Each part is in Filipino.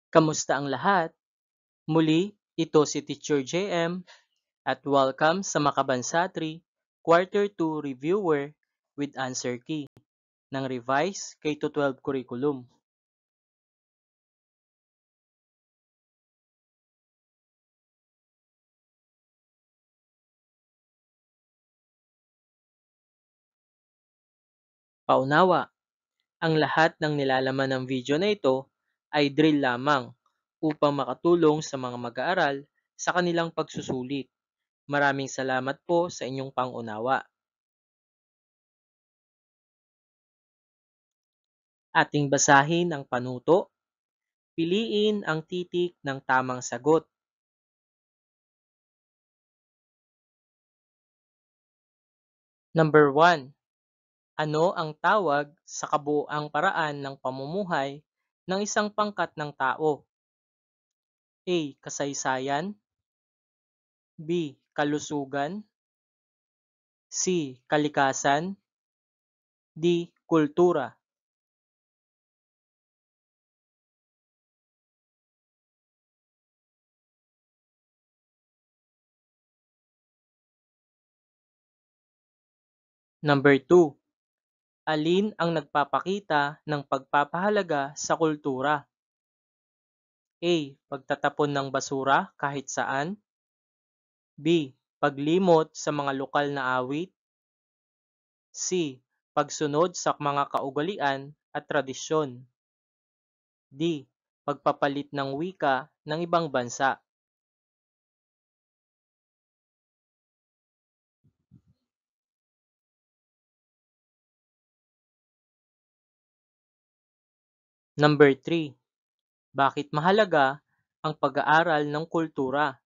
Kamusta ang lahat? Muli, ito si Teacher JM at welcome sa Makabansa 3 Quarter 2 Reviewer with Answer Key ng Revised K-12 Curriculum. Paunawa, ang lahat ng nilalaman ng video na ito ay drill lamang upang makatulong sa mga mag-aaral sa kanilang pagsusulit. Maraming salamat po sa inyong pangunawa. Ating basahin ang panuto. Piliin ang titik ng tamang sagot. Number 1. Ano ang tawag sa kabuuang paraan ng pamumuhay ng isang pangkat ng tao? A. Kasaysayan. B. Kalusugan. C. Kalikasan. D. Kultura. Number 2. Alin ang nagpapakita ng pagpapahalaga sa kultura? A. Pagtatapon ng basura kahit saan. B. Paglimot sa mga lokal na awit. C. Pagsunod sa mga kaugalian at tradisyon. D. Pagpapalit ng wika ng ibang bansa. Number 3. Bakit mahalaga ang pag-aaral ng kultura?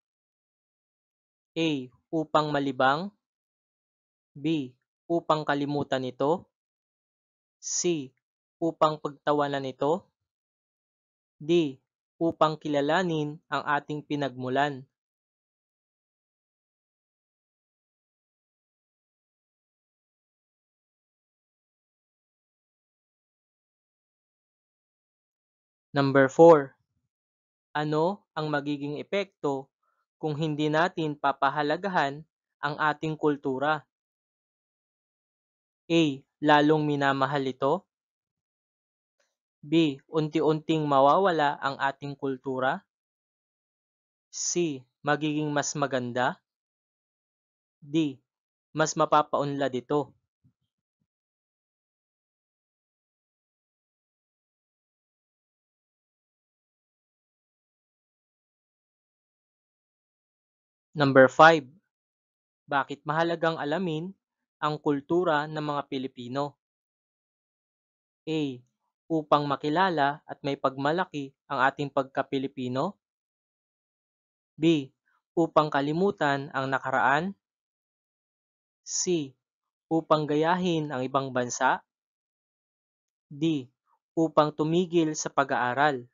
A. Upang malibang. B. Upang kalimutan ito. C. Upang pagtawanan ito. D. Upang kilalanin ang ating pinagmulan. Number 4. Ano ang magiging epekto kung hindi natin papahalagahan ang ating kultura? A. Lalong minamahal ito. B. Unti-unting mawawala ang ating kultura. C. Magiging mas maganda. D. Mas mapapaunlad ito. Number 5. Bakit mahalagang alamin ang kultura ng mga Pilipino? A. Upang makilala at may pagmalaki ang ating pagka-Pilipino. B. Upang kalimutan ang nakaraan. C. Upang gayahin ang ibang bansa. D. Upang tumigil sa pag-aaral.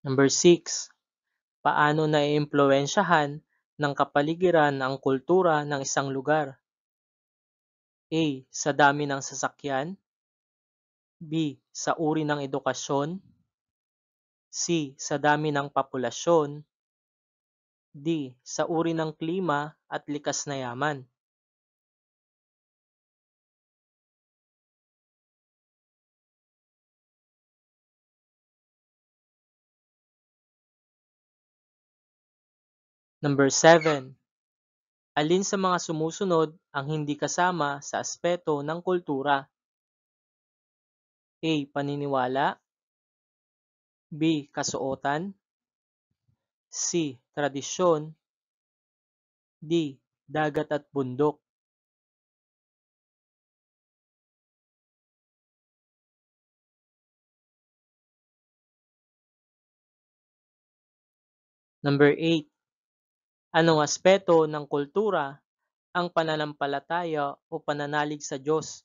Number 6. Paano naiimpluwensyahan ng kapaligiran ang kultura ng isang lugar? A. Sa dami ng sasakyan. B. Sa uri ng edukasyon. C. Sa dami ng populasyon. D. Sa uri ng klima at likas na yaman. Number 7. Alin sa mga sumusunod ang hindi kasama sa aspeto ng kultura? A. Paniniwala. B. Kasuotan. C. Tradisyon. D. Dagat at bundok. Number 8. Anong aspeto ng kultura ang pananampalataya o pananalig sa Diyos?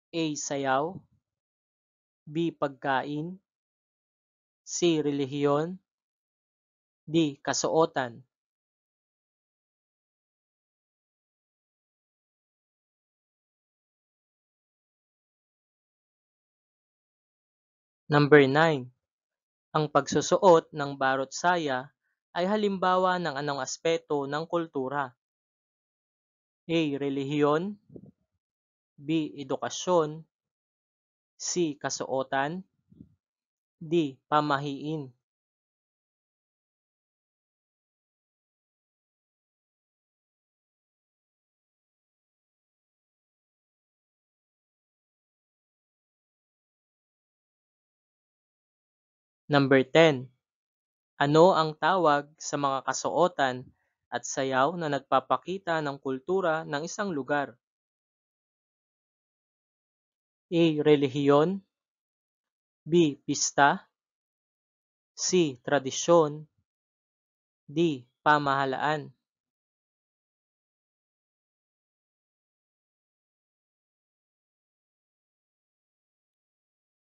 A. Sayaw. B. Pagkain. C. Relihiyon. D. Kasuotan. Number 9. Ang pagsusuot ng barot saya ay halimbawa ng anong aspeto ng kultura? A. Relihiyon, B. Edukasyon, C. Kasuotan, D. Pamahiin. Number 10. Ano ang tawag sa mga kasuotan at sayaw na nagpapakita ng kultura ng isang lugar? A. Relihiyon, B. Pista, C. Tradisyon, D. Pamahalaan.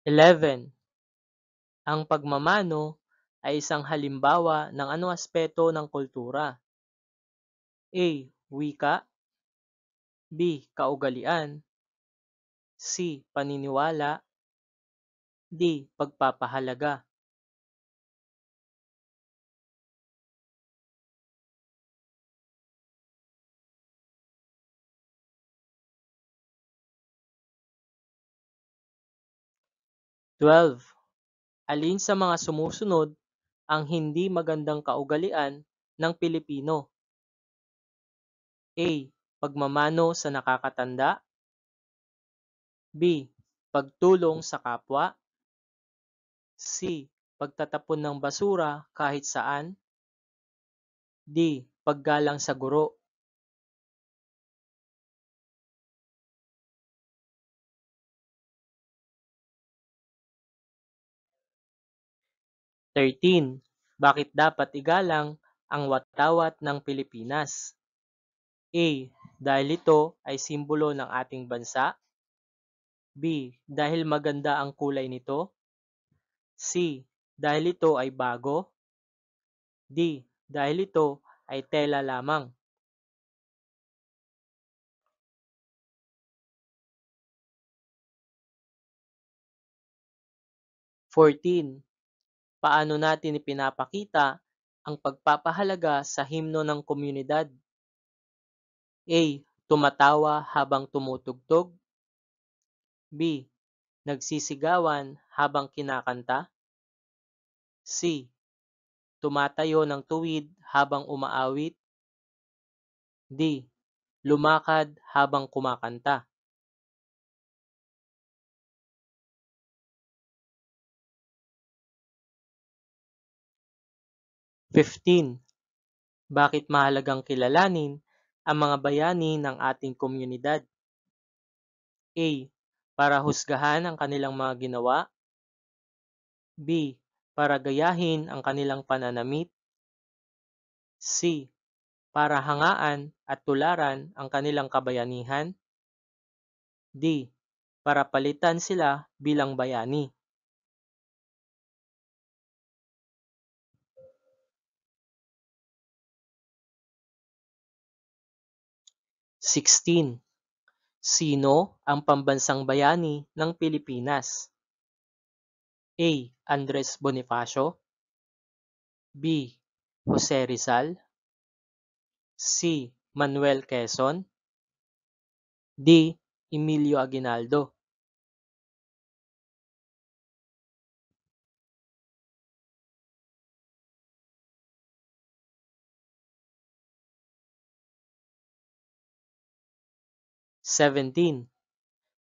Eleven. Ang pagmamano ay isang halimbawa ng anong aspeto ng kultura? A. Wika, B. Kaugalian, C. Paniniwala, D. Pagpapahalaga. Twelve. Alin sa mga sumusunod ang hindi magandang kaugalian ng Pilipino? A. Pagmamano sa nakakatanda, B. Pagtulong sa kapwa, C. Pagtatapon ng basura kahit saan, D. Paggalang sa guro. 13. Bakit dapat igalang ang watawat ng Pilipinas? A. Dahil ito ay simbolo ng ating bansa, B. Dahil maganda ang kulay nito, C. Dahil ito ay bago, D. Dahil ito ay tela lamang. 14. Paano natin ipinapakita ang pagpapahalaga sa himno ng komunidad? A. Tumatawa habang tumutugtog, B. Nagsisigawan habang kinakanta, C. Tumatayo ng tuwid habang umaawit, D. Lumakad habang kumakanta. 15. Bakit mahalagang kilalanin ang mga bayani ng ating komunidad? A. Para husgahan ang kanilang mga ginawa, B. Para gayahin ang kanilang pananamit, C. Para hangaan at tularan ang kanilang kabayanihan, D. Para palitan sila bilang bayani. 16. Sino ang pambansang bayani ng Pilipinas? A. Andres Bonifacio, B. Jose Rizal, C. Manuel Quezon, D. Emilio Aguinaldo. 17.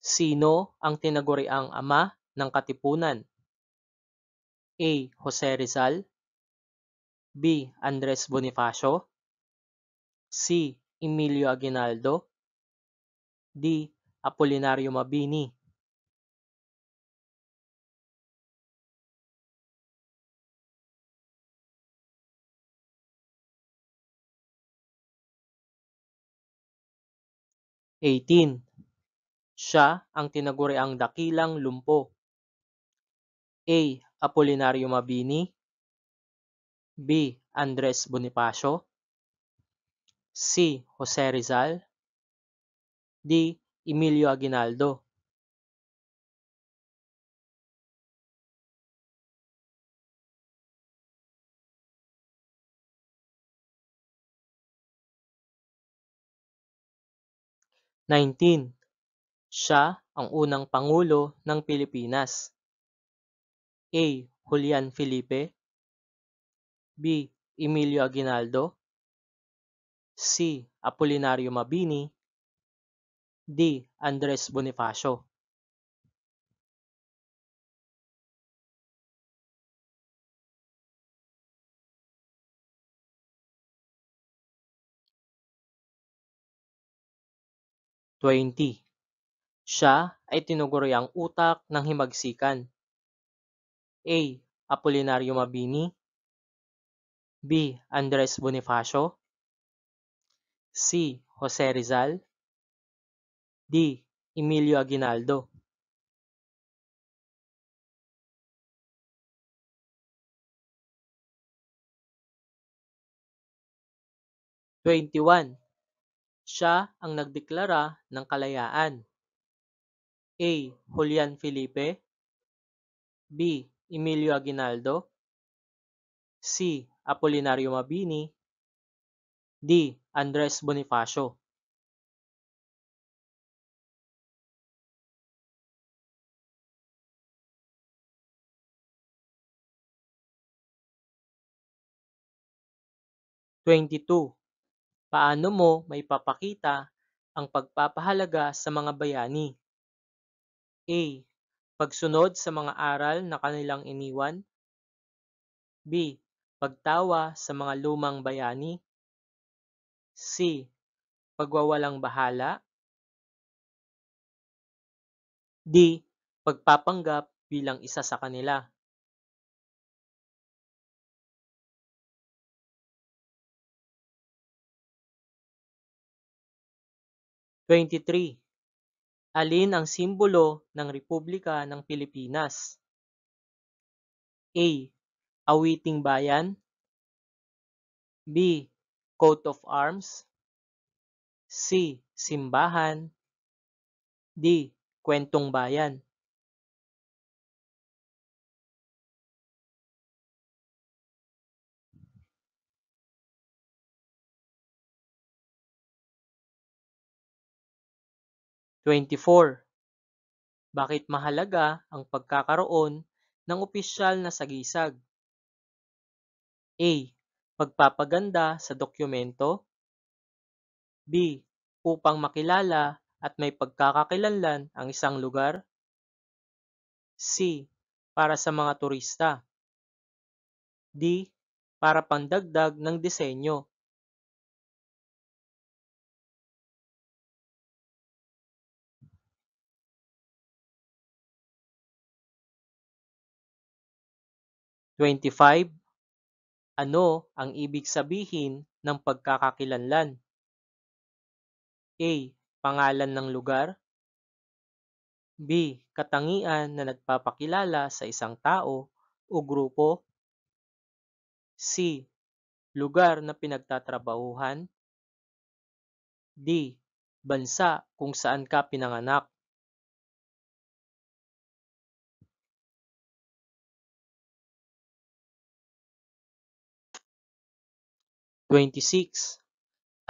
Sino ang tinaguriang ama ng Katipunan? A. Jose Rizal, B. Andres Bonifacio, C. Emilio Aguinaldo, D. Apolinario Mabini. ₱18. Siya ang tinaguriang dakilang lumpo. A. Apolinario Mabini, B. Andres Bonifacio, C. Jose Rizal, D. Emilio Aguinaldo. 19. Siya ang unang pangulo ng Pilipinas. A. Julian Felipe, B. Emilio Aguinaldo, C. Apolinario Mabini, D. Andres Bonifacio. 20. Siya ay tinuguri ang utak ng himagsikan. A. Apolinario Mabini, B. Andres Bonifacio, C. Jose Rizal, D. Emilio Aguinaldo. 21. Siya ang nagdeklara ng kalayaan. A. Julian Felipe, B. Emilio Aguinaldo, C. Apolinario Mabini, D. Andres Bonifacio. 22. Paano mo maipapakita ang pagpapahalaga sa mga bayani? A. Pagsunod sa mga aral na kanilang iniwan, B. Pagtawa sa mga lumang bayani, C. Pagwawalang bahala, D. Pagpapanggap bilang isa sa kanila. 23. Alin ang simbolo ng Republika ng Pilipinas? A. Awiting Bayan, B. Coat of Arms, C. Simbahan, D. Kwentong Bayan. 24. Bakit mahalaga ang pagkakaroon ng opisyal na sagisag? A. Pagpapaganda sa dokumento, B. Upang makilala at may pagkakakilanlan ang isang lugar, C. Para sa mga turista, D. Para pandagdag ng disenyo. 25. Ano ang ibig sabihin ng pagkakakilanlan? A. Pangalan ng lugar, B. Katangian na nagpapakilala sa isang tao o grupo, C. Lugar na pinagtatrabahuhan, D. Bansa kung saan ka pinanganak. 26.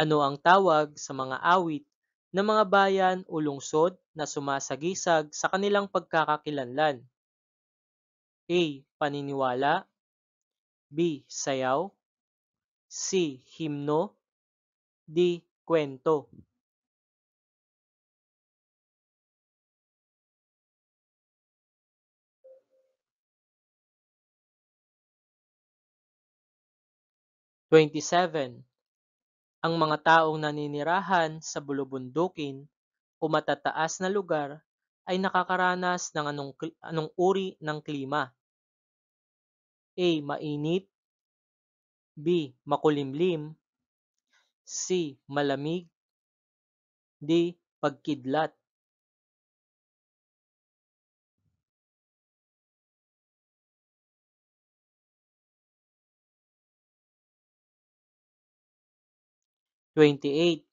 Ano ang tawag sa mga awit ng mga bayan o lungsod na sumasagisag sa kanilang pagkakakilanlan? A. Paniniwala, B. Sayaw, C. Himno, D. Kwento. 27. Ang mga taong naninirahan sa bulubundukin o matataas na lugar ay nakakaranas ng anong uri ng klima? A. Mainit, B. Makulimlim, C. Malamig, D. Pagkidlat. 28.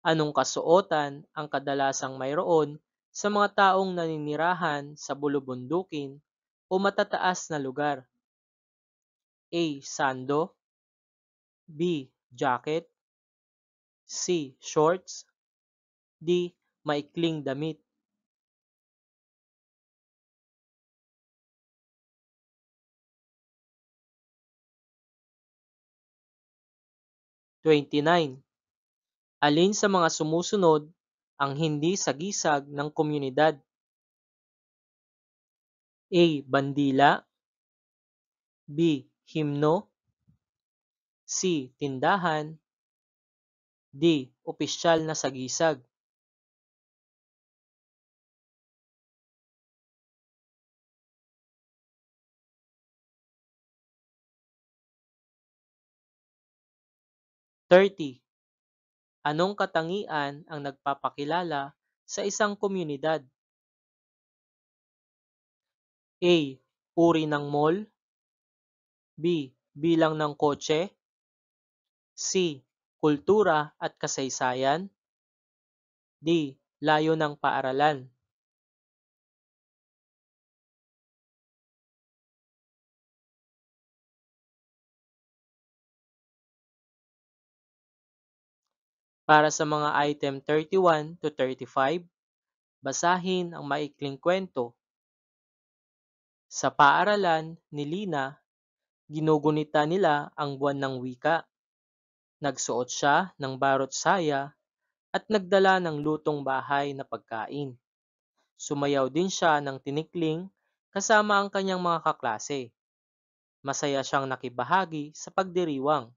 Anong kasuotan ang kadalasang mayroon sa mga taong naninirahan sa bulubundukin o matataas na lugar? A. Sando, B. Jacket, C. Shorts, D. Maikling damit. 29. Alin sa mga sumusunod ang hindi sagisag ng komunidad? A. Bandila. B. Himno. C. Tindahan. D. Opisyal na sagisag. 30. Anong katangian ang nagpapakilala sa isang komunidad? A. Uri ng mall. B. Bilang ng kotse. C. Kultura at kasaysayan. D. Layo ng paaralan. Para sa mga item 31 to 35, basahin ang maikling kwento. Sa paaralan ni Lina, ginugunita nila ang buwan ng wika. Nagsuot siya ng barot saya at nagdala ng lutong bahay na pagkain. Sumayaw din siya ng tinikling kasama ang kanyang mga kaklase. Masaya siyang nakibahagi sa pagdiriwang.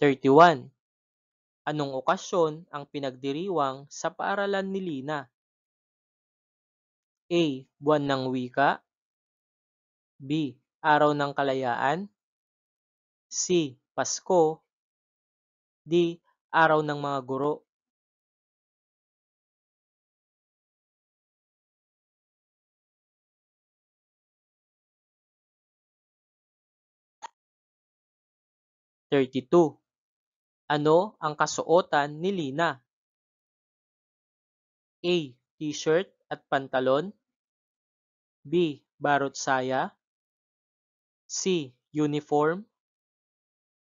31. Anong okasyon ang pinagdiriwang sa paaralan ni Lina? A. Buwan ng wika. B. Araw ng kalayaan. C. Pasko. D. Araw ng mga guro. 32. Ano ang kasuotan ni Lina? A. T-shirt at pantalon. B. Barot saya. C. Uniform.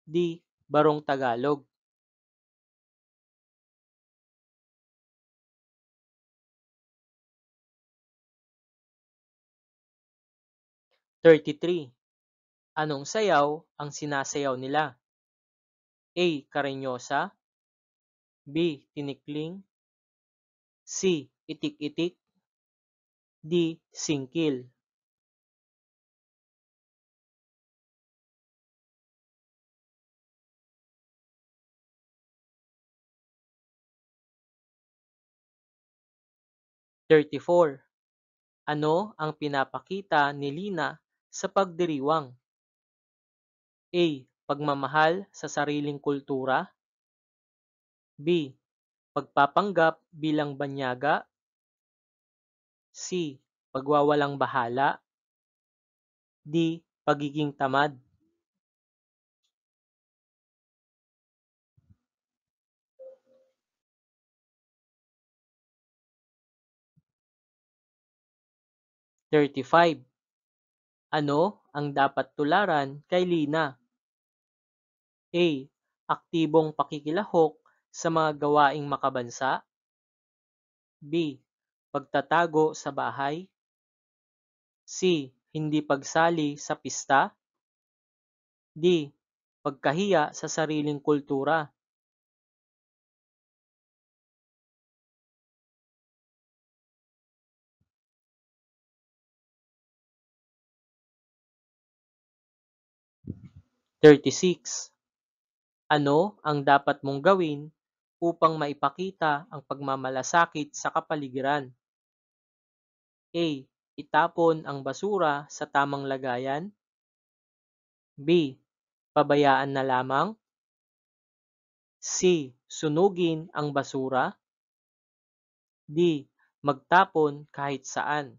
D. Barong Tagalog. 33. Anong sayaw ang sinasayaw nila? A. Karenyosa. B. Tinikling. C. Itik-itik. D. Singkil. 34. Ano ang pinapakita ni Lina sa pagdiriwang? A. Pagmamahal sa sariling kultura. B. Pagpapanggap bilang banyaga. C. Pagwawalang bahala. D. Pagiging tamad. 35. Ano ang dapat tularan kay Lina? A. Aktibong pakikilahok sa mga gawaing makabansa. B. Pagtatago sa bahay. C. Hindi pagsali sa pista. D. Pagkahiya sa sariling kultura. 36. Ano ang dapat mong gawin upang maipakita ang pagmamalasakit sa kapaligiran? A. Itapon ang basura sa tamang lagayan. B. Pabayaan na lamang. C. Sunugin ang basura. D. Magtapon kahit saan.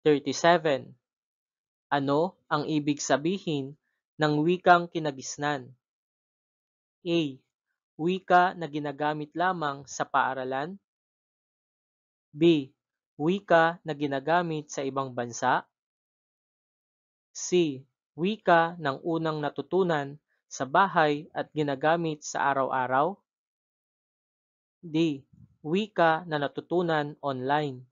37. Ano ang ibig sabihin ng wikang kinagisnan? A. Wika na ginagamit lamang sa paaralan. B. Wika na ginagamit sa ibang bansa. C. Wika ng unang natutunan sa bahay at ginagamit sa araw-araw. D. Wika na natutunan online.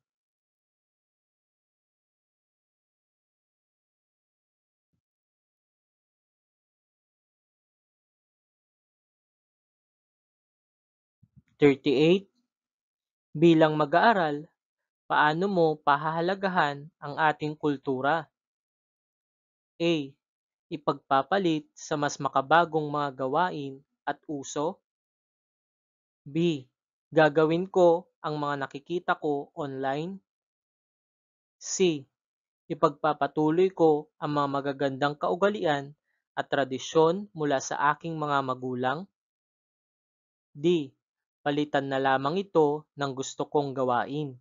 38. Bilang mag-aaral, paano mo pahahalagahan ang ating kultura? A. Ipagpapalit sa mas makabagong mga gawain at uso. B. Gagawin ko ang mga nakikita ko online. C. Ipagpapatuloy ko ang mga magagandang kaugalian at tradisyon mula sa aking mga magulang. D. Palitan na lamang ito ng gusto kong gawain.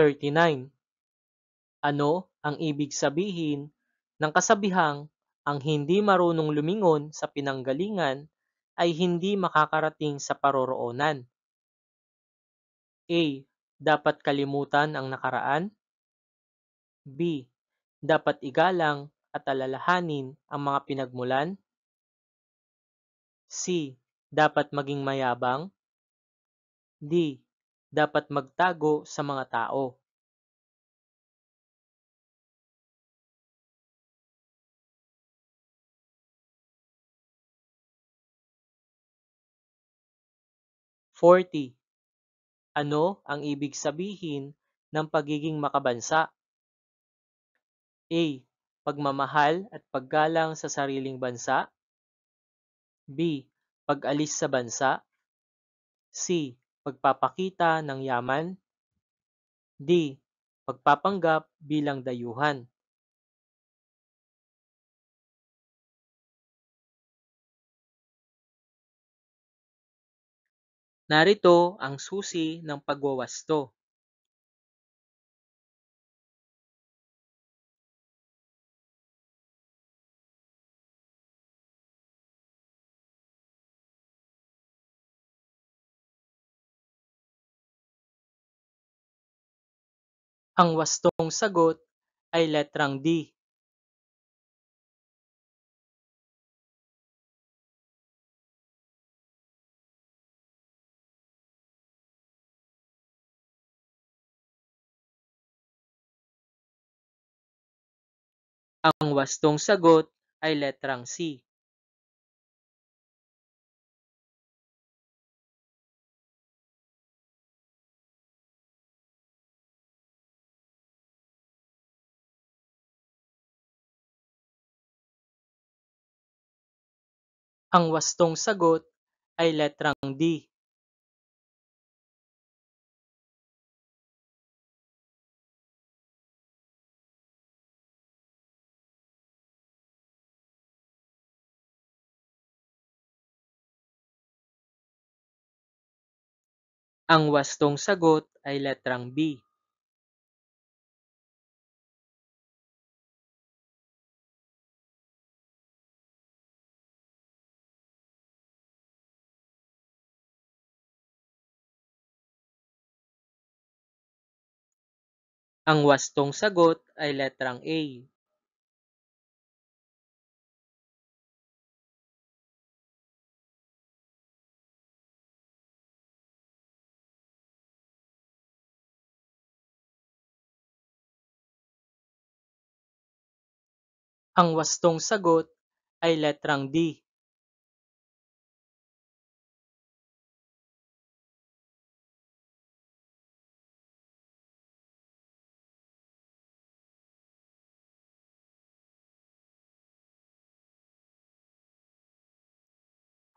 39. Ano ang ibig sabihin ng kasabihang ang hindi marunong lumingon sa pinanggalingan ay hindi makakarating sa paroroonan? A. Dapat kalimutan ang nakaraan. B. Dapat igalang at alalahanin ang mga pinagmulan. C. Dapat maging mayabang. D. Dapat magtago sa mga tao. Forty. Ano ang ibig sabihin ng pagiging makabansa? A. Pagmamahal at paggalang sa sariling bansa. B. Pag-alis sa bansa. C. Pagpapakita ng yaman. D. Pagpapanggap bilang dayuhan. Narito ang susi ng pagwawasto. Ang wastong sagot ay letrang D. Ang wastong sagot ay letrang C. Ang wastong sagot ay letrang D. Ang wastong sagot ay letrang B. Ang wastong sagot ay letrang A. Ang wastong sagot ay letrang D.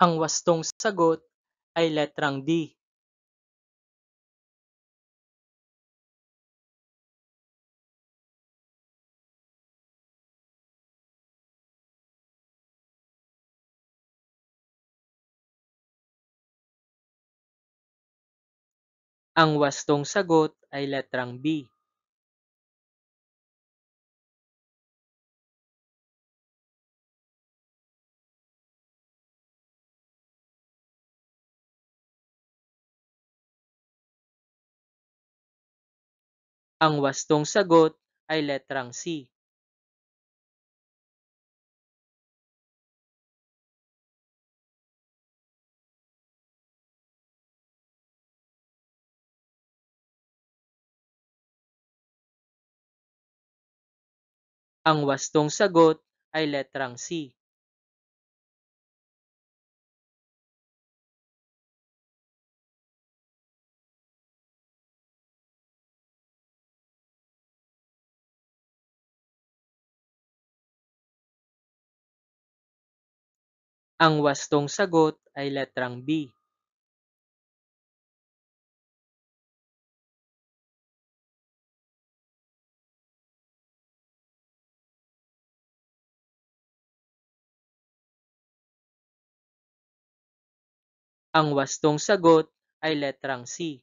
Ang wastong sagot ay letrang D. Ang wastong sagot ay letrang B. Ang wastong sagot ay letrang C. Ang wastong sagot ay letrang C. Ang wastong sagot ay letrang B. Ang wastong sagot ay letrang C.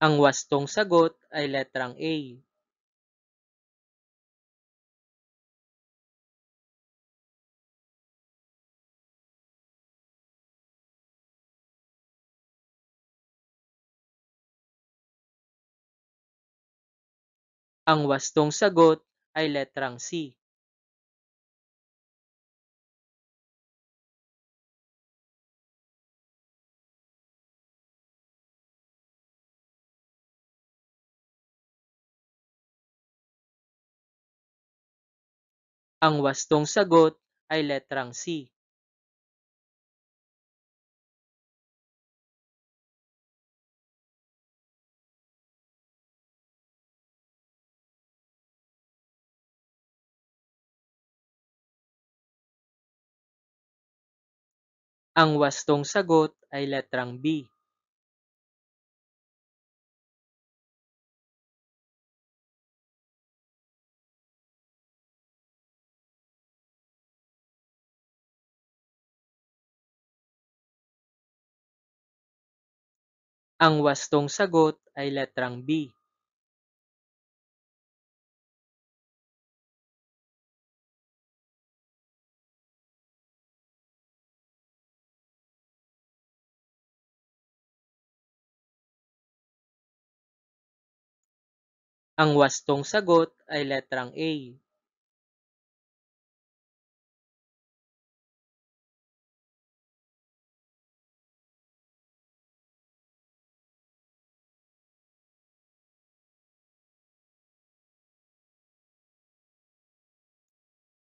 Ang wastong sagot ay letrang A. Ang wastong sagot ay letrang C. Ang wastong sagot ay letrang C. Ang wastong sagot ay letrang B. Ang wastong sagot ay letrang B. Ang wastong sagot ay letrang A.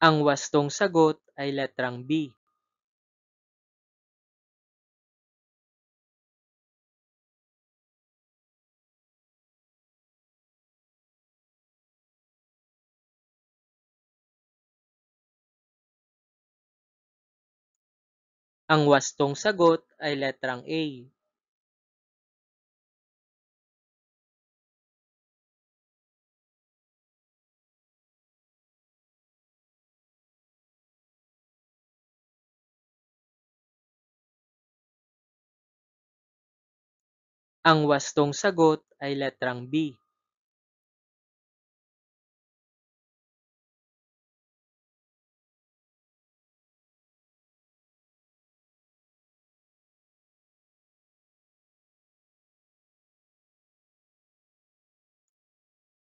Ang wastong sagot ay letrang B. Ang wastong sagot ay letrang A. Ang wastong sagot ay letrang B.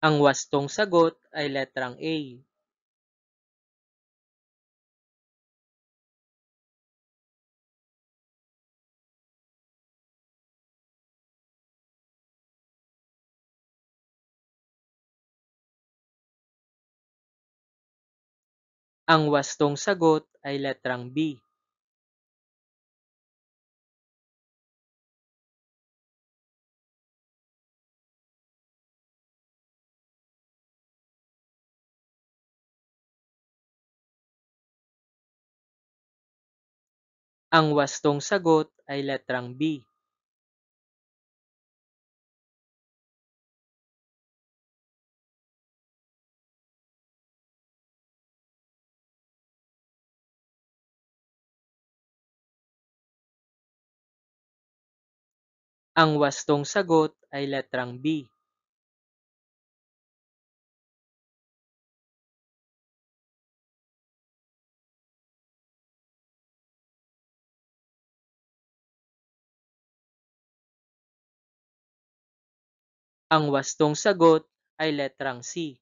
Ang wastong sagot ay letrang A. Ang wastong sagot ay letrang B. Ang wastong sagot ay letrang B. Ang wastong sagot ay letrang B. Ang wastong sagot ay letrang C.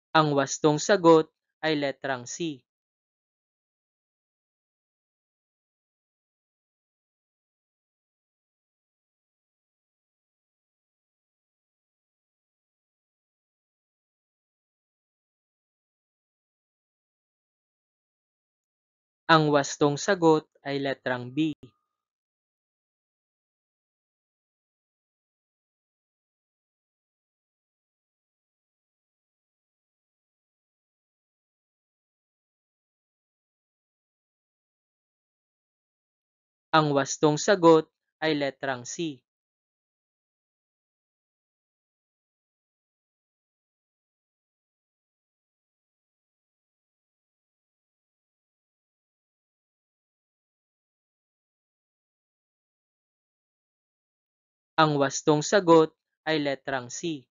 Ang wastong sagot ay letrang C. Ang wastong sagot ay letrang B. Ang wastong sagot ay letrang C. Ang wastong sagot ay letrang C.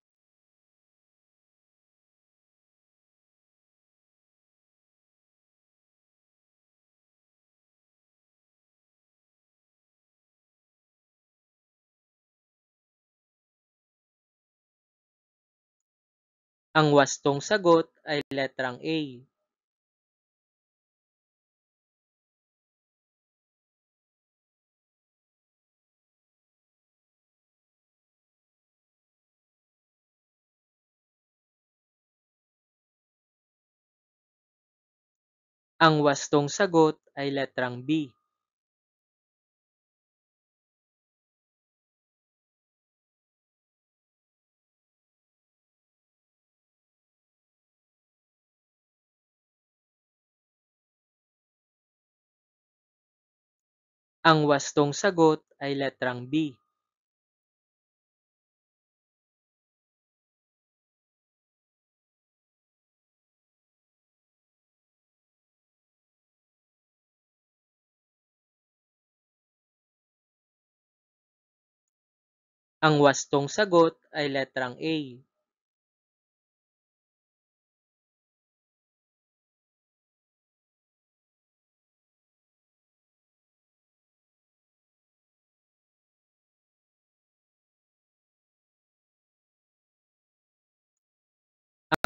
Ang wastong sagot ay letrang A. Ang wastong sagot ay letrang B. Ang wastong sagot ay letrang B. Ang wastong sagot ay letrang A.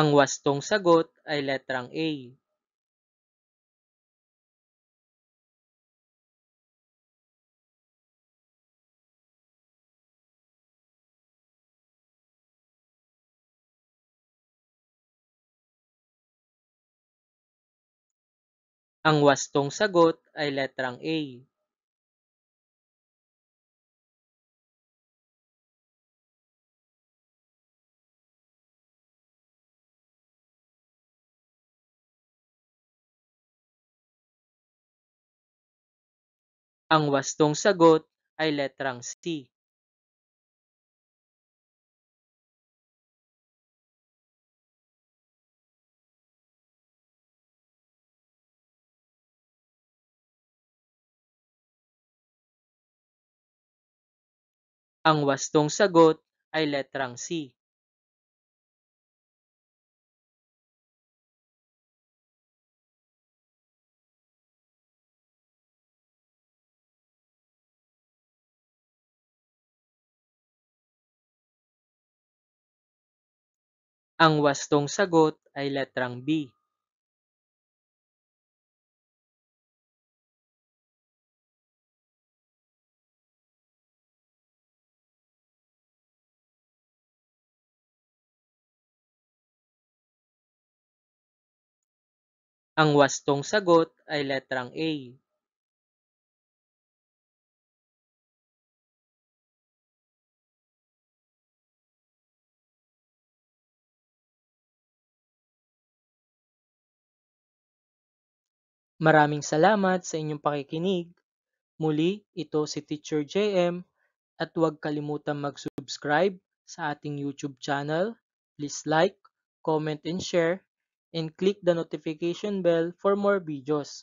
Ang wastong sagot ay letrang A. Ang wastong sagot ay letrang A. Ang wastong sagot ay letrang C. Ang wastong sagot ay letrang C. Ang wastong sagot ay letrang B. Ang wastong sagot ay letrang A. Maraming salamat sa inyong pakikinig. Muli, ito si Teacher JM At huwag kalimutang mag-subscribe sa ating YouTube channel. Please like, comment, and share, and click the notification bell for more videos.